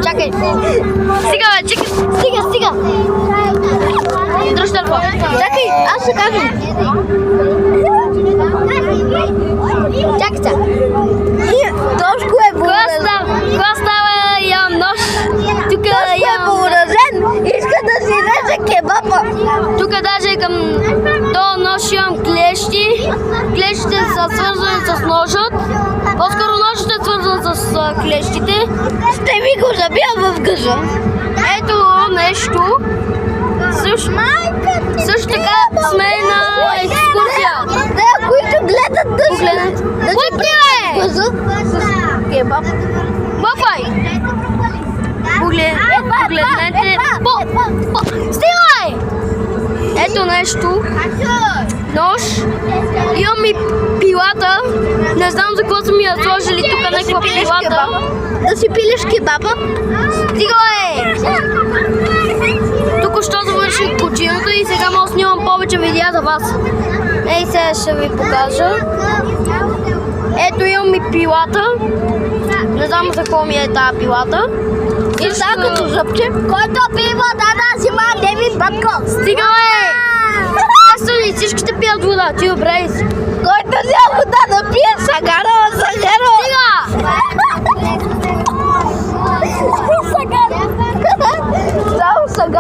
Чакай. Стига, бе, чакай. Стига. Дръж търпа. Чакай, аз ще кажем. Чакай. Тошко е въоръжен. Кога става ям нож? Тук Тошко е въоръжен. Иска да си реже кебаба. Тук даже към този нож имам клещи. Клещите са свързани с ножът. По-скоро ножът е свързан с клещите. Ще ми го забия в гъжа. Ето нещо. Също така сме на екскурсия. Те, които гледат да Погледнете. си гъжа с кебаб. Бъфай! Погледнете. Стигай! Ето нещо. Нож. Имам и пилата. Не знам за какво са ми я сложили тук някаква пилата. Да си пилиш кебаба. Стигай! Тук що завърших почината и сега мога снимам повече видеа за вас. Ей, сега ще ви покажа. Ето имам и пилата. Не знам за какво ми е тази пилата. И сега като зъбче. Който пива да си ма Девид Батко. Стига, бе! Естествено и всичките пият вода. Ти добре си. Който взе вода да пие сагара от сагара. Стига!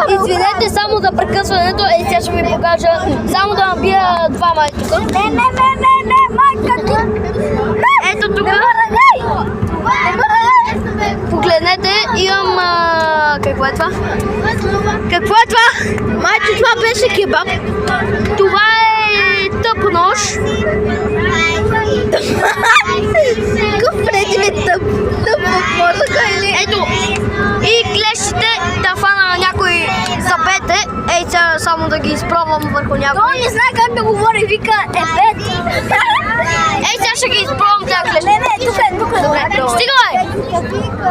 Извинете само за прекъсването. Ей, сега ще ви покажа. Само да набия два май тук. Не, майка ти. Ето тук. Погледнете, имам... какво е това? Какво е това? Майче, това беше кебаб. Това е тъп нож. Какъв предвид тъп мозъка или? Ето. И клещите да фана на някой запете. Ей, сега само да ги изпробвам върху някой. Той не знае как да говори, вика ебет. Ей, сега ще ги изпробвам тези клещи. Не, тук е. Добре. Стигай!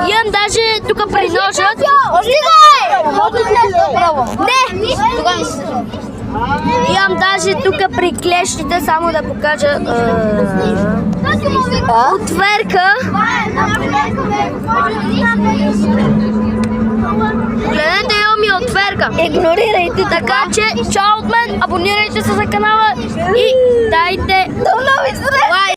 Имам даже тук при ножът. Стигай! Не! Тогава ми се. Имам даже тук при клещите, само да покажа отверка. Гледайте, имам и отверка. Игнорирайте Така че, чао от мен, абонирайте се за канала и дайте до нови срещи! лайк.